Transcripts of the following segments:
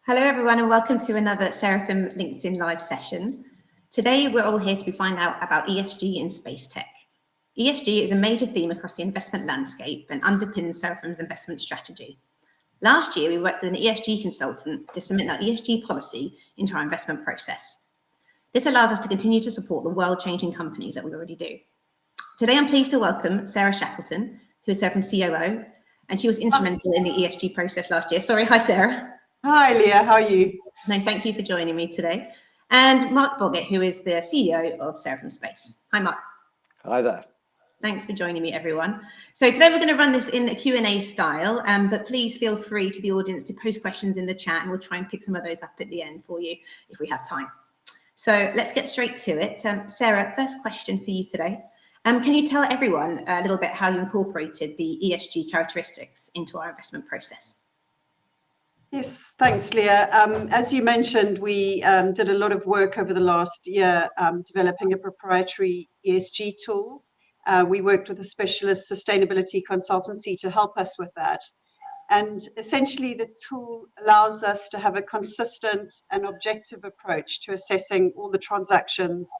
Hello, everyone, and welcome to another Seraphim LinkedIn Live session. Today, we're all here to find out about ESG in SpaceTech. ESG is a major theme across the investment landscape and underpins Seraphim's investment strategy. Last year, we worked with an ESG consultant to submit our ESG policy into our investment process. This allows us to continue to support the world-changing companies that we already do. Today, I'm pleased to welcome Sarah Shackleton, who is Seraphim's COO, and she was instrumental in the ESG process last year. Sorry, hi, Sarah. Hi, Leah. How are you? No, thank you for joining me today. And Mark Boggett, who is the CEO of Seraphim Space. Hi, Mark. Hi there. Thanks for joining me, everyone. So today we're going to run this in a Q&A style, but please feel free to the audience to post questions in the chat, and we'll try and pick some of those up at the end for you if we have time. So let's get straight to it. Sarah, first question for you today. Can you tell everyone a little bit how you incorporated the ESG characteristics into our investment process? Yes, thanks, Leah. As you mentioned, we did a lot of work over the last year developing a proprietary ESG tool. We worked with a specialist sustainability consultancy to help us with that. And essentially, the tool allows us to have a consistent and objective approach to assessing all the transactions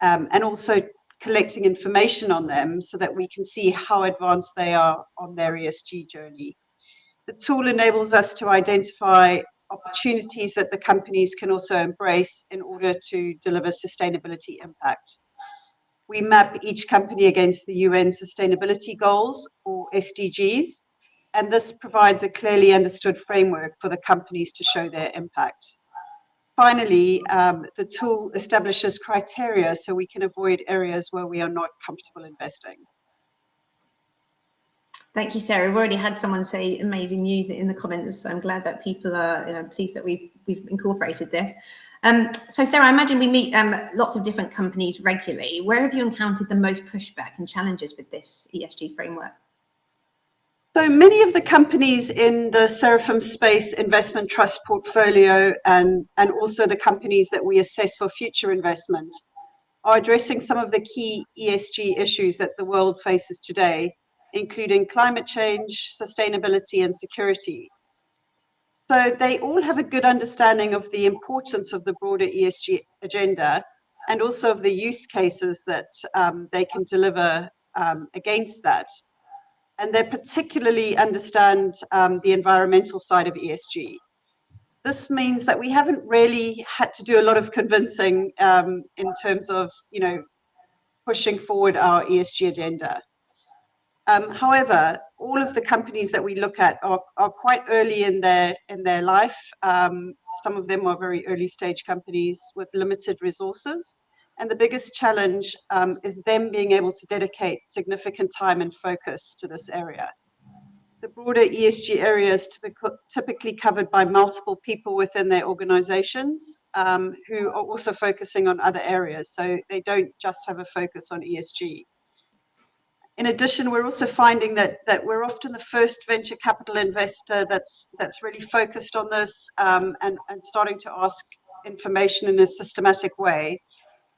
and also collecting information on them so that we can see how advanced they are on their ESG journey. The tool enables us to identify opportunities that the companies can also embrace in order to deliver sustainability impact. We map each company against the UN sustainability goals, or SDGs, and this provides a clearly understood framework for the companies to show their impact. Finally, the tool establishes criteria so we can avoid areas where we are not comfortable investing. Thank you, Sarah. We've already had someone say amazing news in the comments. I'm glad that people are pleased that we've incorporated this. So, Sarah, I imagine we meet lots of different companies regularly. Where have you encountered the most pushback and challenges with this ESG framework? So many of the companies in the Seraphim Space Investment Trust portfolio and also the companies that we assess for future investment are addressing some of the key ESG issues that the world faces today, including climate change, sustainability, and security. So they all have a good understanding of the importance of the broader ESG agenda and also of the use cases that they can deliver against that. And they particularly understand the environmental side of ESG. This means that we haven't really had to do a lot of convincing in terms of, pushing forward our ESG agenda. However, all of the companies that we look at are quite early in their life. Some of them are very early stage companies with limited resources. And the biggest challenge is them being able to dedicate significant time and focus to this area. The broader ESG area is typically covered by multiple people within their organizations who are also focusing on other areas. So they don't just have a focus on ESG. In addition, we're also finding that we're often the first venture capital investor that's really focused on this and starting to ask information in a systematic way.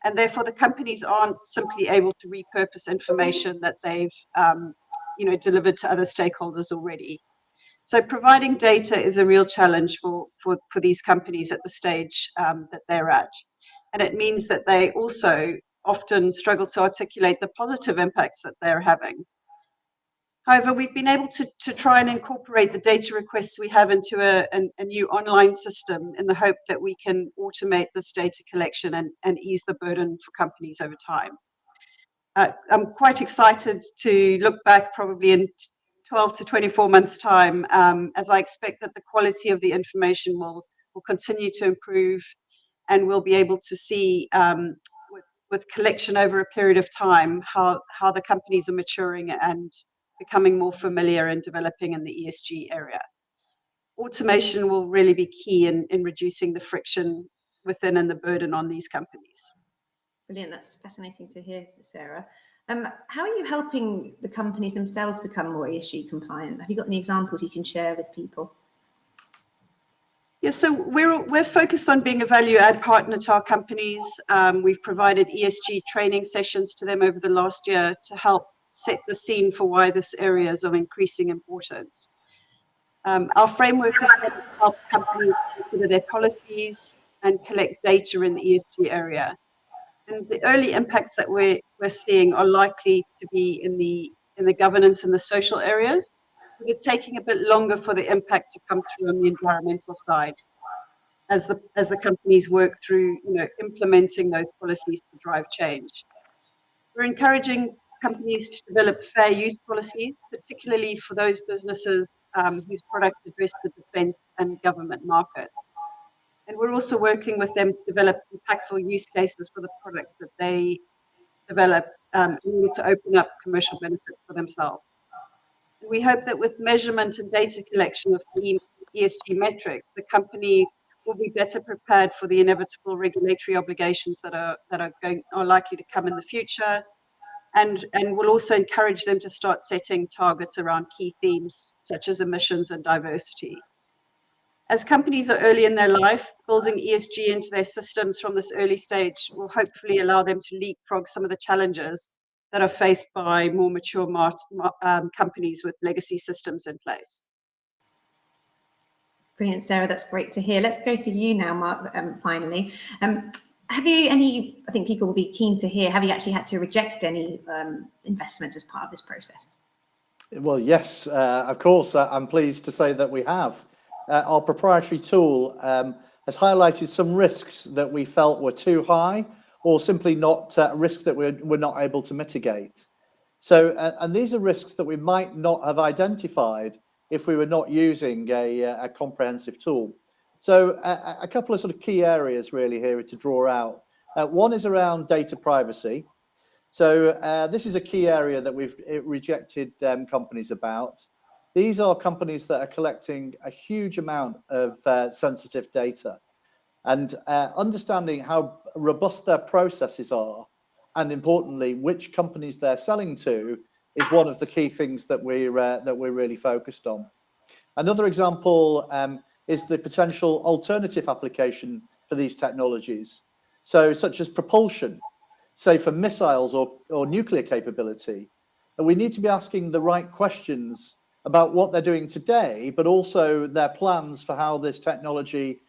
And therefore, the companies aren't simply able to repurpose information that they've delivered to other stakeholders already. So providing data is a real challenge for these companies at the stage that they're at. And it means that they also often struggle to articulate the positive impacts that they're having. However, we've been able to try and incorporate the data requests we have into a new online system in the hope that we can automate this data collection and ease the burden for companies over time. I'm quite excited to look back probably in 12 to 24 months' time, as I expect that the quality of the information will continue to improve, and we'll be able to see with collection over a period of time how the companies are maturing and becoming more familiar and developing in the ESG area. Automation will really be key in reducing the friction within and the burden on these companies. Brilliant. That's fascinating to hear, Sarah. How are you helping the companies themselves become more ESG compliant? Have you got any examples you can share with people? Yes, so we're focused on being a value-add partner to our companies. We've provided ESG training sessions to them over the last year to help set the scene for why this area is of increasing importance. Our framework has helped companies consider their policies and collect data in the ESG area. And the early impacts that we're seeing are likely to be in the governance and the social areas, with it taking a bit longer for the impact to come through on the environmental side as the companies work through, implementing those policies to drive change. We're encouraging companies to develop fair use policies, particularly for those businesses whose products address the defense and government markets. And we're also working with them to develop impactful use cases for the products that they develop in order to open up commercial benefits for themselves. And we hope that with measurement and data collection of key ESG metrics, the company will be better prepared for the inevitable regulatory obligations that are likely to come in the future, and will also encourage them to start setting targets around key themes such as emissions and diversity. As companies are early in their life, building ESG into their systems from this early stage will hopefully allow them to leapfrog some of the challenges that are faced by more mature companies with legacy systems in place. Brilliant, Sarah. That's great to hear. Let's go to you now, Mark, finally. Have you I think people will be keen to hear, have you actually had to reject any investments as part of this process? Well, yes, of course. I'm pleased to say that we have. Our proprietary tool has highlighted some risks that we felt were too high, or simply not risks that we're not able to mitigate. So, and these are risks that we might not have identified if we were not using a comprehensive tool. So a couple of sort of key areas really here to draw out. One is around data privacy. So this is a key area that we've rejected companies about. These are companies that are collecting a huge amount of sensitive data, and understanding how robust their processes are, and importantly, which companies they're selling to, is one of the key things that we're really focused on. Another example is the potential alternative application for these technologies, so such as propulsion, say for missiles or nuclear capability. And we need to be asking the right questions about what they're doing today, but also their plans for how this technology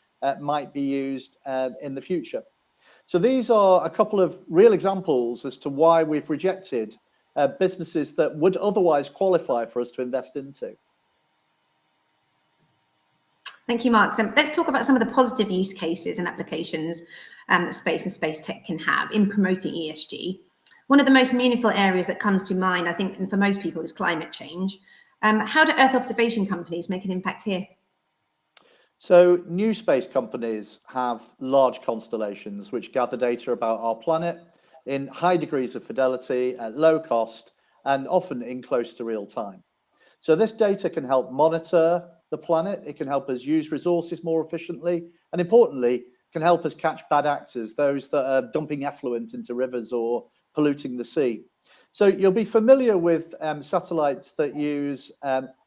might be used in the future. So these are a couple of real examples as to why we've rejected businesses that would otherwise qualify for us to invest into. Thank you, Mark. So let's talk about some of the positive use cases and applications that space and space tech can have in promoting ESG. One of the most meaningful areas that comes to mind, I think, and for most people, is climate change. How do Earth observation companies make an impact here? So new space companies have large constellations which gather data about our planet in high degrees of fidelity, at low cost, and often in close to real time. So this data can help monitor the planet, it can help us use resources more efficiently, and importantly, can help us catch bad actors, those that are dumping effluent into rivers or polluting the sea. So you'll be familiar with satellites that use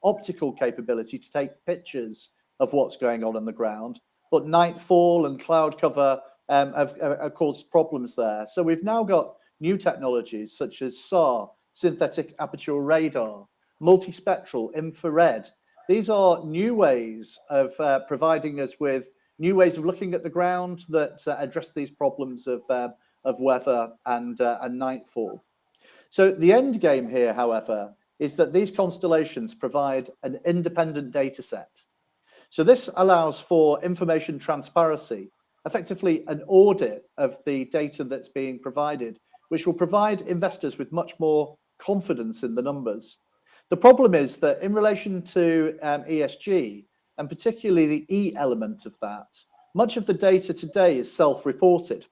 optical capability to take pictures of what's going on the ground, but nightfall and cloud cover have caused problems there. So we've now got new technologies such as SAR, synthetic aperture radar, multispectral infrared. These are new ways of providing us with new ways of looking at the ground that address these problems of weather and nightfall. So the end game here, however, is that these constellations provide an independent data set. So this allows for information transparency, effectively an audit of the data that's being provided, which will provide investors with much more confidence in the numbers. The problem is that in relation to ESG, and particularly the E element of that, much of the data today is self-reported.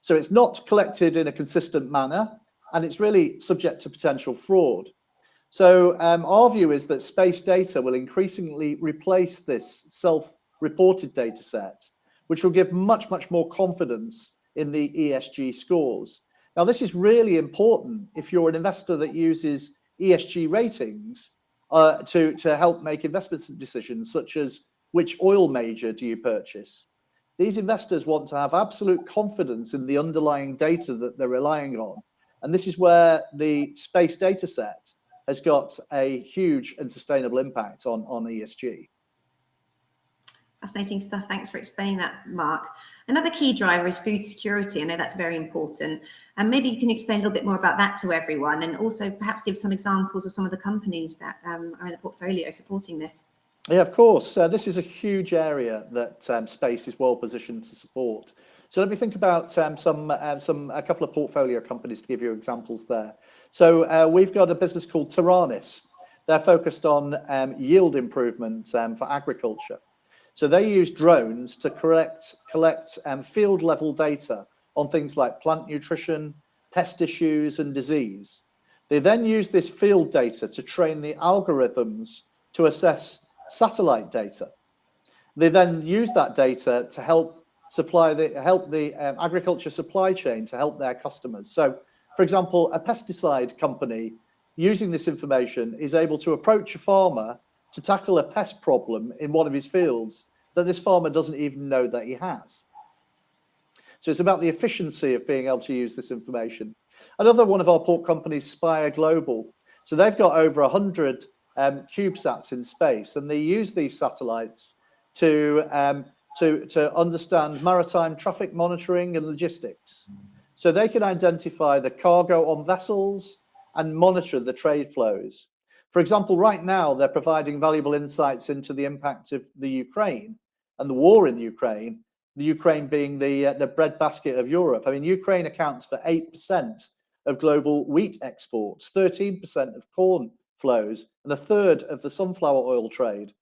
So it's not collected in a consistent manner, and it's really subject to potential fraud. So our view is that space data will increasingly replace this self-reported data set, which will give much, much more confidence in the ESG scores. Now, this is really important if you're an investor that uses ESG ratings to help make investment decisions, such as which oil major do you purchase. These investors want to have absolute confidence in the underlying data that they're relying on. And this is where the space data set has got a huge and sustainable impact on ESG. Fascinating stuff. Thanks for explaining that, Mark. Another key driver is food security. I know that's very important. And maybe you can explain a little bit more about that to everyone, and also perhaps give some examples of some of the companies that are in the portfolio supporting this. Yeah, of course. This is a huge area that Space is well positioned to support. So let me think about a couple of portfolio companies to give you examples there. So we've got a business called Taranis. They're focused on yield improvement for agriculture. So they use drones to collect field level data on things like plant nutrition, pest issues, and disease. They then use this field data to train the algorithms to assess satellite data. They then use that data to help the agriculture supply chain to help their customers. So, for example, a pesticide company using this information is able to approach a farmer to tackle a pest problem in one of his fields that this farmer doesn't even know that he has. So it's about the efficiency of being able to use this information. Another one of our port companies, Spire Global. So they've got over 100 CubeSats in space, and they use these satellites to understand maritime traffic monitoring and logistics. So they can identify the cargo on vessels and monitor the trade flows. For example, right now, they're providing valuable insights into the impact of the Ukraine and the war in Ukraine, the Ukraine being the breadbasket of Europe. I mean, Ukraine accounts for 8% of global wheat exports, 13% of corn flows, and a third of the sunflower oil trade.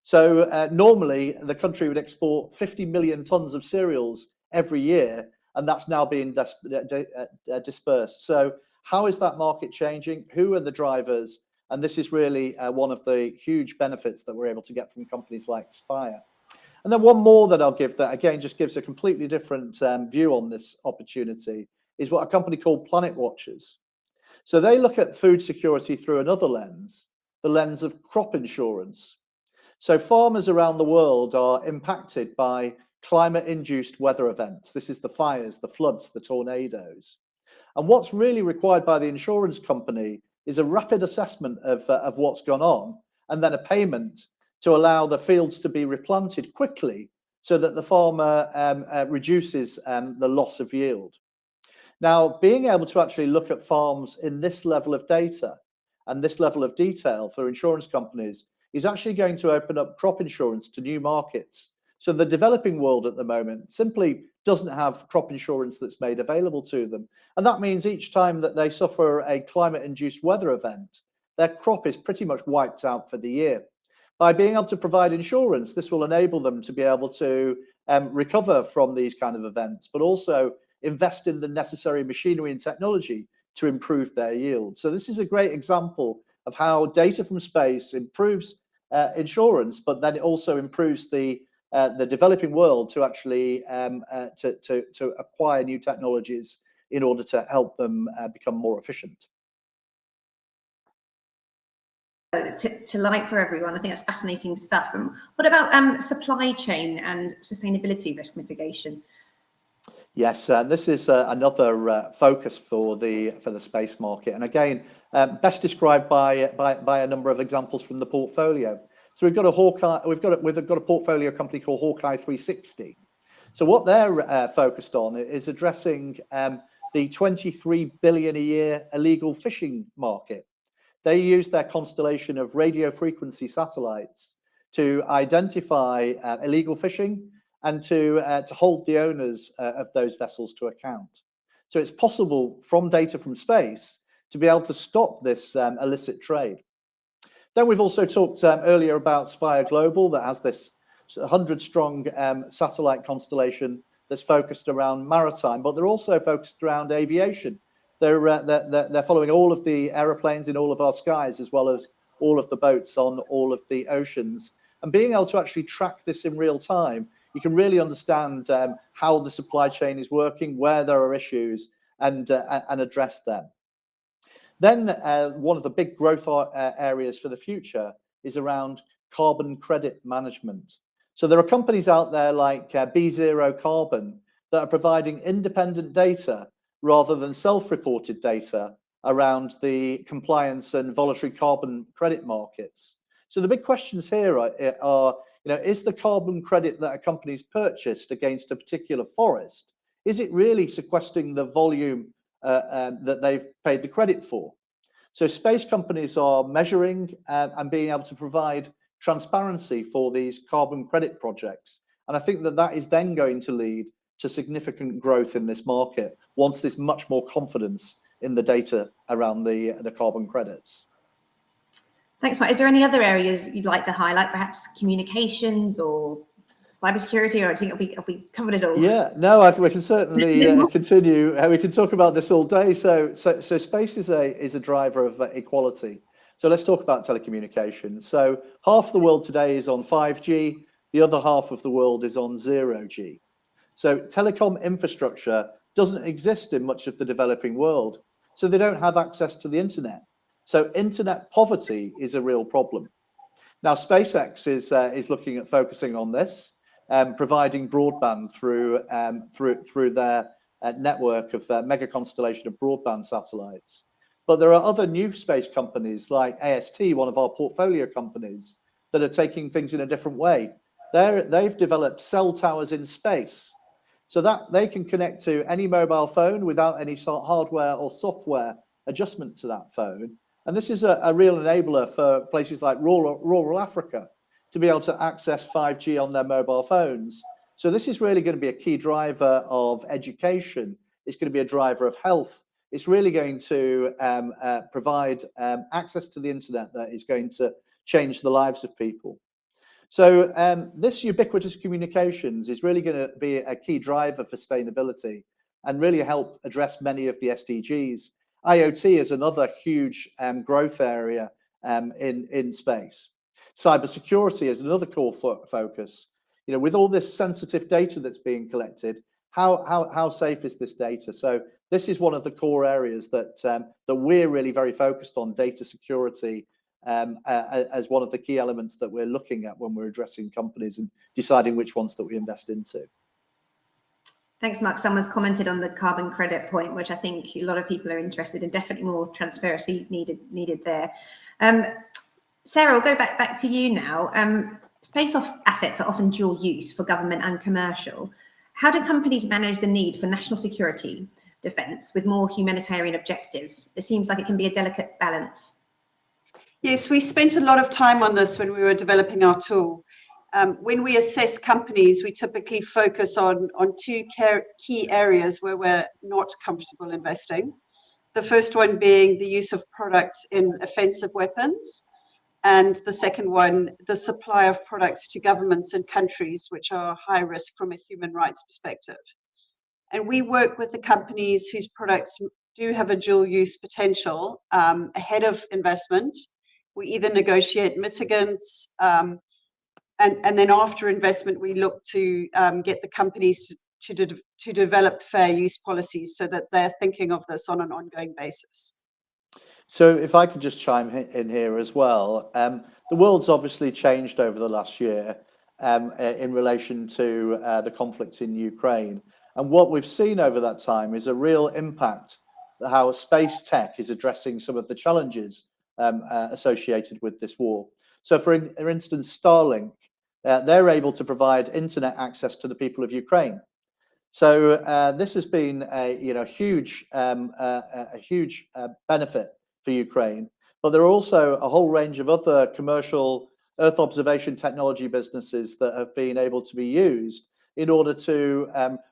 So normally, the country would export 50 million tons of cereals every year, and that's now being dispersed. So how is that market changing? Who are the drivers? And this is really one of the huge benefits that we're able to get from companies like Spire. And then one more that I'll give that, again, just gives a completely different view on this opportunity is what a company called Planet Watchers. So they look at food security through another lens, the lens of crop insurance. So farmers around the world are impacted by climate-induced weather events. This is the fires, the floods, the tornadoes. And what's really required by the insurance company is a rapid assessment of what's gone on, and then a payment to allow the fields to be replanted quickly so that the farmer reduces the loss of yield. Now, being able to actually look at farms in this level of data and this level of detail for insurance companies is actually going to open up crop insurance to new markets. So the developing world at the moment simply doesn't have crop insurance that's made available to them. And that means each time that they suffer a climate-induced weather event, their crop is pretty much wiped out for the year. By being able to provide insurance, this will enable them to be able to recover from these kind of events, but also invest in the necessary machinery and technology to improve their yield. So this is a great example of how data from space improves insurance, but then it also improves the developing world to actually to acquire new technologies in order to help them become more efficient. To like for everyone, I think that's fascinating stuff. What about supply chain and sustainability risk mitigation? Yes, this is another focus for the space market, and again, best described by a number of examples from the portfolio. So we've got a portfolio company called Hawkeye 360. So what they're focused on is addressing the 23 billion a year illegal fishing market. They use their constellation of radio frequency satellites to identify illegal fishing and to hold the owners of those vessels to account. So it's possible from data from space to be able to stop this illicit trade. Then we've also talked earlier about Spire Global that has this 100-strong satellite constellation that's focused around maritime, but they're also focused around aviation. They're following all of the aeroplanes in all of our skies, as well as all of the boats on all of the oceans. And being able to actually track this in real time, you can really understand how the supply chain is working, where there are issues, and address them. Then one of the big growth areas for the future is around carbon credit management. So there are companies out there like B0 Carbon that are providing independent data rather than self-reported data around the compliance and voluntary carbon credit markets. So the big questions here are Is the carbon credit that a company's purchased against a particular forest, is it really sequestering the volume that they've paid the credit for? So space companies are measuring and being able to provide transparency for these carbon credit projects. And I think that that is then going to lead to significant growth in this market once there's much more confidence in the data around the carbon credits. Thanks, Matt. Is there any other areas you'd like to highlight, perhaps communications or cybersecurity, or do you think have we covered it all? Yeah, no, we can certainly continue. We can talk about this all day. So space is a driver of equality. So let's talk about telecommunications. So half the world today is on 5G. The other half of the world is on 0G. So telecom infrastructure doesn't exist in much of the developing world. So they don't have access to the internet. So internet poverty is a real problem. Now, SpaceX is looking at focusing on this, providing broadband through their network of their mega constellation of broadband satellites. But there are other new space companies like AST, one of our portfolio companies, that are taking things in a different way. They've developed cell towers in space so that they can connect to any mobile phone without any hardware or software adjustment to that phone. And this is a real enabler for places like rural Africa to be able to access 5G on their mobile phones. So this is really going to be a key driver of education. It's going to be a driver of health. It's really going to provide access to the internet that is going to change the lives of people. So this ubiquitous communications is really going to be a key driver for sustainability and really help address many of the SDGs. IoT is another huge growth area in space. Cybersecurity is another core focus. With all this sensitive data that's being collected, how safe is this data? So this is one of the core areas that we're really very focused on, data security, as one of the key elements that we're looking at when we're addressing companies and deciding which ones that we invest into. Thanks, Mark. Someone's commented on the carbon credit point, which I think a lot of people are interested in. Definitely more transparency needed there. Sarah, I'll go back to you now. Space assets are often dual use for government and commercial. How do companies manage the need for national security defence with more humanitarian objectives? It seems like it can be a delicate balance. Yes, we spent a lot of time on this when we were developing our tool. When we assess companies, we typically focus on two key areas where we're not comfortable investing. The first one being the use of products in offensive weapons, and the second one, the supply of products to governments and countries which are high risk from a human rights perspective. And we work with the companies whose products do have a dual use potential ahead of investment. We either negotiate mitigants, and then after investment, we look to get the companies to develop fair use policies so that they're thinking of this on an ongoing basis. So if I could just chime in here as well, the world's obviously changed over the last year in relation to the conflict in Ukraine. And what we've seen over that time is a real impact how SpaceTech is addressing some of the challenges associated with this war. So for instance, Starlink, they're able to provide internet access to the people of Ukraine. So this has been a huge benefit for Ukraine. But there are also a whole range of other commercial Earth observation technology businesses that have been able to be used in order to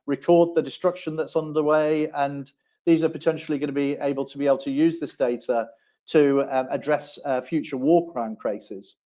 record the destruction that's underway, and these are potentially going to be able to use this data to address future war crime cases.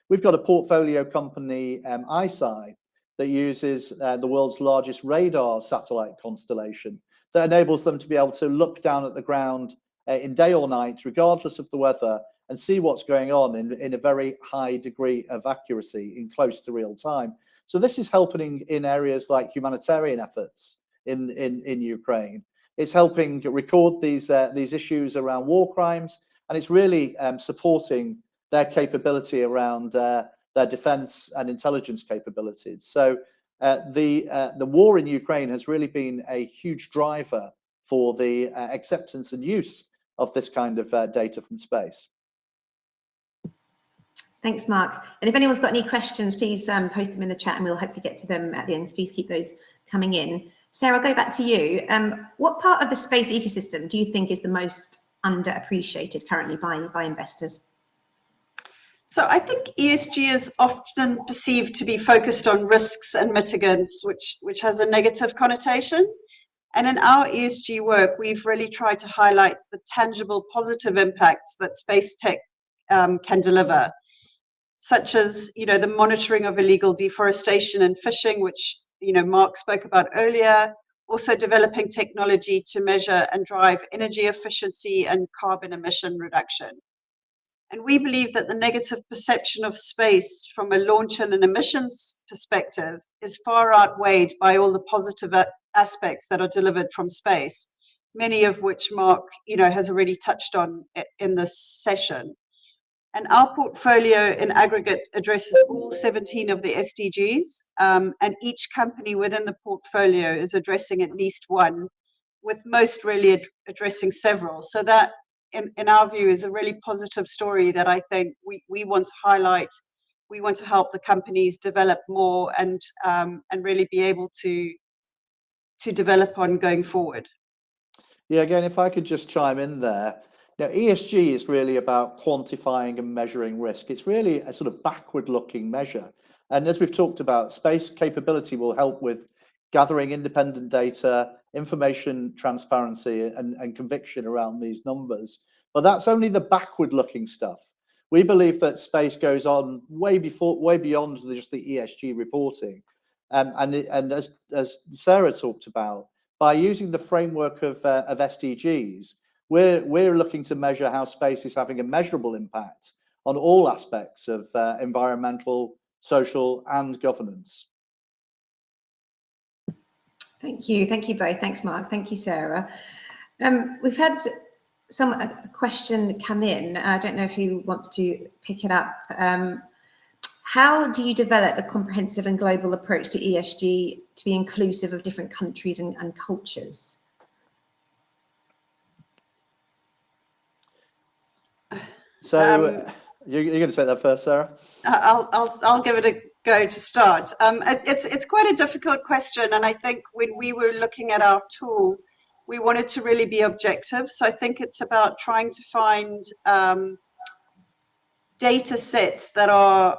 We've got a portfolio company, ISI, that uses the world's largest radar satellite constellation that enables them to be able to look down at the ground in day or night, regardless of the weather, and see what's going on in a very high degree of accuracy in close to real time. So this is helping in areas like humanitarian efforts in Ukraine. It's helping record these issues around war crimes, and it's really supporting their capability around their defense and intelligence capabilities. So the war in Ukraine has really been a huge driver for the acceptance and use of this kind of data from space. Thanks, Mark. And if anyone's got any questions, please post them in the chat and we'll hopefully get to them at the end. Please keep those coming in. Sarah, I'll go back to you. What part of the space ecosystem do you think is the most underappreciated currently by investors? So I think ESG is often perceived to be focused on risks and mitigants, which has a negative connotation. And in our ESG work, we've really tried to highlight the tangible positive impacts that SpaceTech can deliver, such as, the monitoring of illegal deforestation and fishing, which, Mark spoke about earlier, also developing technology to measure and drive energy efficiency and carbon emission reduction. And we believe that the negative perception of space from a launch and an emissions perspective is far outweighed by all the positive aspects that are delivered from space, many of which Mark, has already touched on in this session. And our portfolio in aggregate addresses all 17 of the SDGs, and each company within the portfolio is addressing at least one, with most really addressing several. So that, in our view, is a really positive story that I think we want to highlight. We want to help the companies develop more and really be able to develop on going forward. Yeah, again, if I could just chime in there. Now, ESG is really about quantifying and measuring risk. It's really a sort of backward-looking measure. And as we've talked about, space capability will help with gathering independent data, information transparency, and conviction around these numbers. But that's only the backward-looking stuff. We believe that space goes on way beyond just the ESG reporting. And as Sarah talked about, by using the framework of SDGs, we're looking to measure how space is having a measurable impact on all aspects of environmental, social, and governance. Thank you both. Thanks, Mark. Thank you, Sarah. We've had a question come in. I don't know who wants to pick it up. How do you develop a comprehensive and global approach to ESG to be inclusive of different countries and cultures? So you're going to take that first, Sarah? I'll give it a go to start. It's quite a difficult question, and I think when we were looking at our tool, we wanted to really be objective. So I think it's about trying to find data sets that are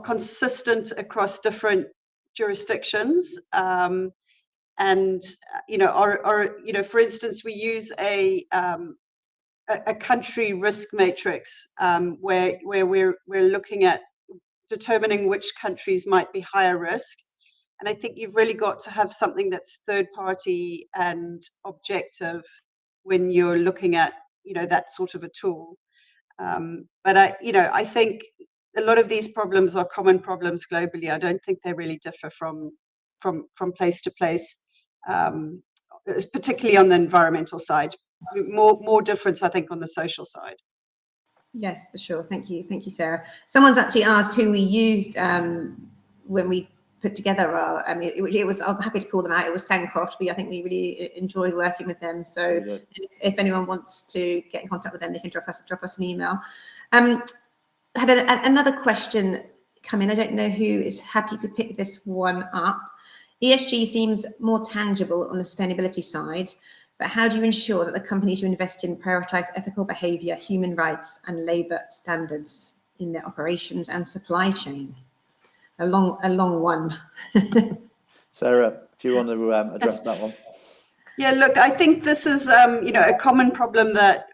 consistent across different jurisdictions, and for instance, we use a country risk matrix where we're looking at determining which countries might be higher risk. And I think you've really got to have something that's third party and objective when you're looking at, that sort of a tool. But I think a lot of these problems are common problems globally. I don't think they really differ from place to place, particularly on the environmental side. More difference, I think, on the social side. Yes, for sure. Thank you, Sarah. Someone's actually asked who we used when we put together our. I'm happy to call them out. It was Sancroft. I think we really enjoyed working with them. So if anyone wants to get in contact with them, they can drop us an email. I had another question come in. I don't know who is happy to pick this one up. ESG seems more tangible on the sustainability side, but how do you ensure that the companies you invest in prioritize ethical behavior, human rights, and labor standards in their operations and supply chain? A long one. Sarah, do you want to address that one? Yeah, look, I think this is a common problem that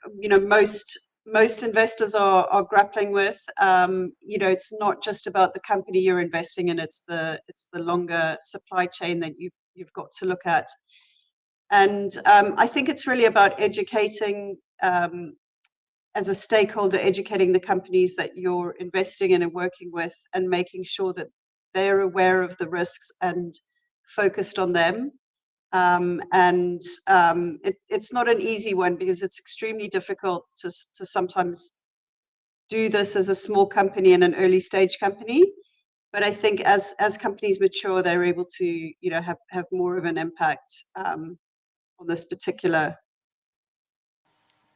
most investors are grappling with. It's not just about the company you're investing in; it's the longer supply chain that you've got to look at. And I think it's really about educating, as a stakeholder, educating the companies that you're investing in and working with, and making sure that they're aware of the risks and focused on them. It's not an easy one, because it's extremely difficult to sometimes do this as a small company and an early stage company. But I think as companies mature, they're able to have more of an impact on this particular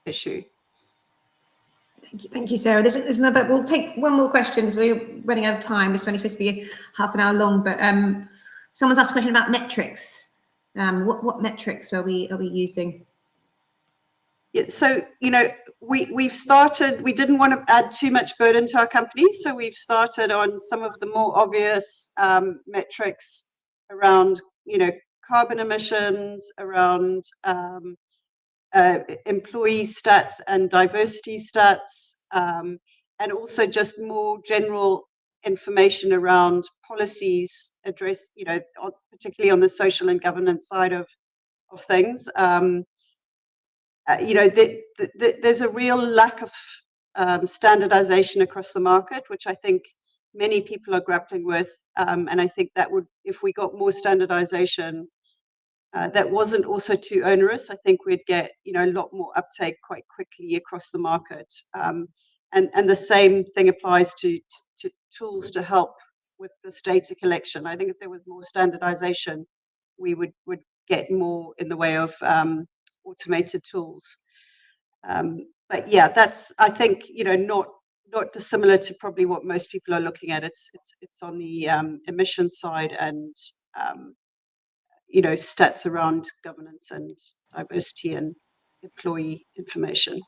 issue. Thank you, Sarah. There's another. We'll take one more question because we're running out of time. It's only supposed to be half an hour long, but someone's asked a question about metrics. What metrics are we using? Yeah, so we've started. We didn't want to add too much burden to our companies, so we've started on some of the more obvious metrics around carbon emissions, around employee stats and diversity stats, and also just more general information around policies addressed, particularly on the social and governance side of things. There's a real lack of standardization across the market, which I think many people are grappling with. And I think that if we got more standardization, that wasn't also too onerous, I think we'd get a lot more uptake quite quickly across the market. And the same thing applies to tools to help with this data collection. I think if there was more standardization, we would get more in the way of automated tools. But yeah, that's, I think, not dissimilar to probably what most people are looking at. It's on the emission side and stats around governance and diversity and employee information.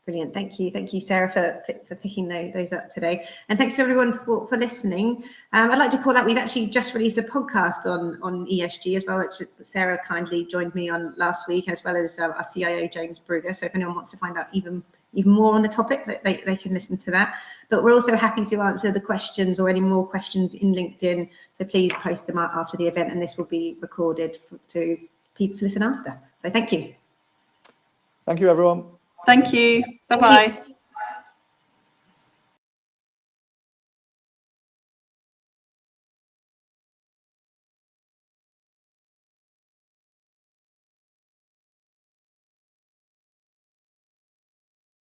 Brilliant. Thank you, Sarah, for picking those up today. And thanks to everyone for listening. I'd like to call out, we've actually just released a podcast on ESG as well, which Sarah kindly joined me on last week, as well as our CIO, James Brugger. So if anyone wants to find out even more on the topic, they can listen to that. But we're also happy to answer the questions or any more questions in LinkedIn. So please post them out after the event, and this will be recorded to people to listen after. So thank you. Thank you, everyone. Thank you. Bye-bye.